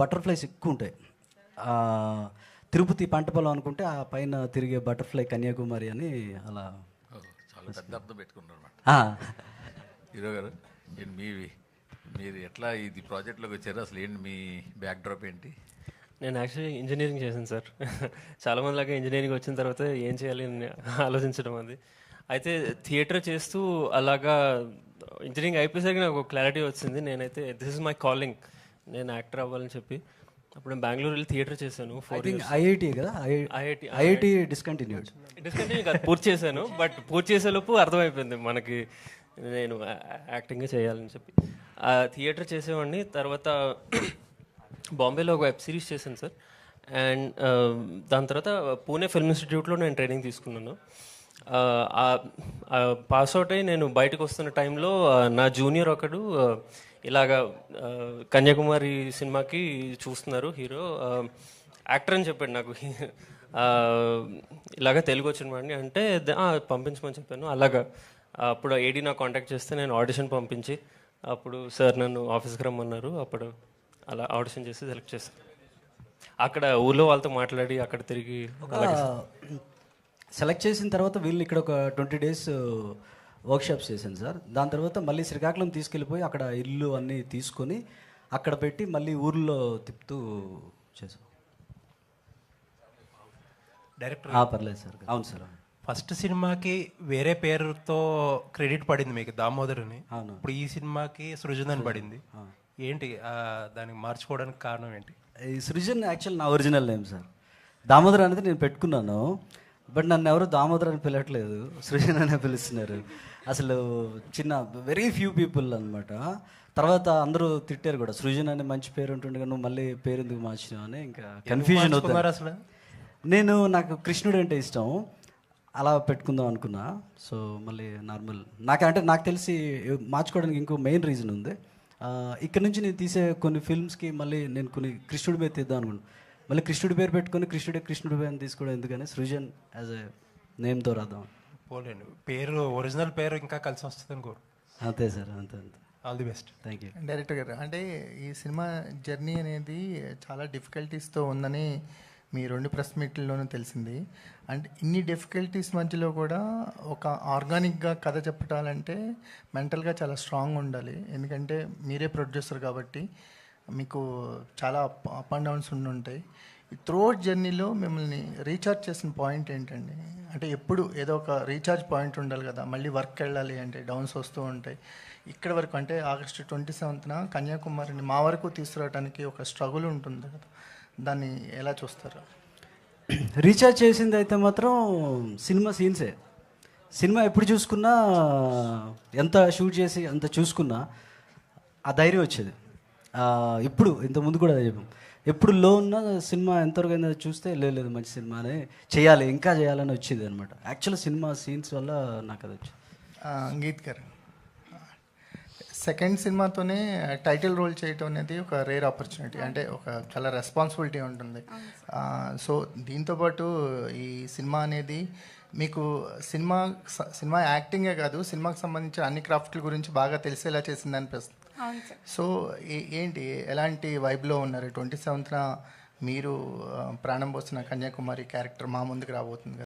Butterflies ఎక్కువుంటాయి. తిరుపతి పంట పొలం అనుకుంటే, ఆ పైన తిరిగే బటర్‌ఫ్లై కన్యాకుమారి అని అలా. ఓహ్! చాలా పెద్ద అర్థం పెట్టుకున్నారన్నమాట. ఆ! హీరో గారు, ఏంటి మీరు ఎట్లా ఇది ప్రాజెక్ట్‌లోకి వచ్చారు? అసలు ఏంటి మీ బ్యాక్ డ్రాప్ ఏంటి? నేను యాక్చువల్లీ ఇంజనీరింగ్ చేశాను సార్. చాలామందిలాగా ఇంజనీరింగ్ వచ్చిన తర్వాత ఏం చేయాలి అని ఆలోచించడం అది. అయితే థియేటర్ చేస్తూ అలాగా ఇంజనీరింగ్ అయిపోయేసరికి నాకు ఒక క్లారిటీ వచ్చింది. నేనైతే దిస్ ఇస్ మై కాలింగ్, నేను యాక్టర్ అవ్వాలని చెప్పి. అప్పుడు నేను బెంగళూరు వెళ్ళి థియేటర్ చేశాను ఐ 4 థింక్ ఇయర్స్. ఐఐటీ కదా? IIT discontinued. డిస్కంటిన్యూ కాదు, పూర్తి చేశాను. బట్ పూర్తి చేసేలోపు అర్థమైపోయింది మనకి నేను యాక్టింగే చేయాలని చెప్పి. ఆ థియేటర్ చేసేవాడిని. తర్వాత బాంబేలో ఒక వెబ్ సిరీస్ చేశాను సార్. అండ్ దాని తర్వాత పూణే ఫిల్మ్ ఇన్స్టిట్యూట్లో నేను ట్రైనింగ్ తీసుకున్నాను. పాస్ అవుట్ అయ్యి నేను బయటకు వస్తున్న టైంలో నా జూనియర్ ఒకడు ఇలాగా కన్యాకుమారి సినిమాకి చూస్తున్నారు హీరో, యాక్టర్ అని చెప్పాడు నాకు. ఇలాగ తెలుగు వచ్చిన వాడిని అంటే పంపించమని చెప్పాను. అలాగా అప్పుడు ఏడీ నాకు కాంటాక్ట్ చేస్తే నేను ఆడిషన్ పంపించి అప్పుడు సార్ నన్ను ఆఫీస్కి రమ్మన్నారు. అప్పుడు అలా ఆడిషన్ చేసి సెలెక్ట్ చేశాను. అక్కడ ఊళ్ళో వాళ్ళతో మాట్లాడి అక్కడ తిరిగి సెలెక్ట్ చేసిన తర్వాత వీళ్ళు ఇక్కడ ఒక 20 days వర్క్షాప్స్ చేశాను సార్. దాని తర్వాత మళ్ళీ శ్రీకాకుళం తీసుకెళ్ళిపోయి అక్కడ ఇల్లు అన్నీ తీసుకొని అక్కడ పెట్టి మళ్ళీ ఊర్లో తిప్పుతూ చేశాం. డైరెక్టర్ పర్లేదు సార్. అవును సార్. ఫస్ట్ సినిమాకి వేరే పేరుతో క్రెడిట్ పడింది మీకు, దామోదర్ అని. అవును. ఇప్పుడు ఈ సినిమాకి సృజన్ అని పడింది. ఏంటి దానికి మార్చుకోవడానికి కారణం ఏంటి? ఈ సృజన్ యాక్చువల్ నా ఒరిజినల్ నేమ్ సార్. దామోదర్ అనేది నేను పెట్టుకున్నాను, బట్ నన్ను ఎవరు దామోదర్ అని పిలవట్లేదు, సృజన్ అనే పిలుస్తున్నారు. అసలు చిన్న వెరీ ఫ్యూ పీపుల్ అనమాట. తర్వాత అందరూ తిట్టారు కూడా, సృజన్ అనే మంచి పేరు ఉంటుండగా నువ్వు మళ్ళీ పేరు ఎందుకు మార్చినావు అని. ఇంకా కన్ఫ్యూజన్ అవుతుంది. అసలు నాకు కృష్ణుడు అంటే ఇష్టం, అలా పెట్టుకుందాం అనుకున్నా. సో మళ్ళీ నార్మల్ నాకు తెలిసి మార్చుకోవడానికి ఇంకో మెయిన్ రీజన్ ఉంది. ఇక్కడ నుంచి నేను తీసే కొన్ని ఫిల్మ్స్కి మళ్ళీ నేను కొన్ని కృష్ణుడి పేరు తీద్దాం అనుకున్నాను. మళ్ళీ కృష్ణుడి పేరు పెట్టుకొని కృష్ణుడి పేరు తీసుకోవడం ఎందుకని సృజన్ యాజ్ ఎ నేమ్తో రాద్దాం. పోలేండి, పేరు ఒరిజినల్ పేరు ఇంకా కలిసి వస్తుంది అనుకోరు. అంతే సార్, అంతే. All the best. Thank you. Director గారు, అంటే ఈ సినిమా జర్నీ అనేది చాలా డిఫికల్టీస్తో ఉందని మీ 2 ప్రెస్ మీట్లలోనూ తెలిసింది. అంటే ఇన్ని డిఫికల్టీస్ మధ్యలో కూడా ఒక ఆర్గానిక్గా కథ చెప్పాలంటే మెంటల్గా చాలా స్ట్రాంగ్ ఉండాలి. ఎందుకంటే మీరే ప్రొడ్యూసర్ కాబట్టి మీకు చాలా అప్ అండ్ డౌన్స్ ఉండుంటాయి. ఈ త్రూఅవుట్ జర్నీలో మిమ్మల్ని రీఛార్జ్ చేసిన పాయింట్ ఏంటండి? అంటే ఎప్పుడు ఏదో ఒక రీఛార్జ్ పాయింట్ ఉండాలి కదా, మళ్ళీ వర్క్ వెళ్ళాలి అంటే డౌన్స్ వస్తూ ఉంటాయి. ఇక్కడ వరకు అంటే August 27న కన్యాకుమారిని మా వరకు తీసుకురావడానికి ఒక స్ట్రగుల్ ఉంటుంది కదా, దాన్ని ఎలా చూస్తారు? రీఛార్జ్ చేసింది అయితే మాత్రం సినిమా సీన్సే. సినిమా ఎప్పుడు చూసుకున్నా, ఎంత షూట్ చేసి అంత చూసుకున్నా ఆ ధైర్యం వచ్చేది. ఇప్పుడు ఇంతకుముందు కూడా చెప్పాం, ఎప్పుడు లో ఉన్న సినిమా ఎంతవరకు అయినా చూస్తే లేదు మంచి సినిమానే చేయాలి, ఇంకా చేయాలని వచ్చేది అనమాట. యాక్చువల్ సినిమా సీన్స్ వల్ల నాకు అది వచ్చింది. గీత్ గారు, సెకండ్ సినిమాతోనే టైటిల్ రోల్ చేయటం అనేది ఒక రేర్ ఆపర్చునిటీ, అంటే ఒక చాలా రెస్పాన్సిబిలిటీ ఉంటుంది. సో దీంతోపాటు ఈ సినిమా అనేది మీకు సినిమా యాక్టింగే కాదు, సినిమాకి సంబంధించిన అన్ని క్రాఫ్ట్ల గురించి బాగా తెలిసేలా చేసింది అనిపిస్తుంది. సో ఏంటి, ఎలాంటి వైబ్లో ఉన్నారు? 27న మీరు ప్రాణం పోసిన కన్యాకుమారి క్యారెక్టర్ మా ముందుకు రాబోతుంది కదా.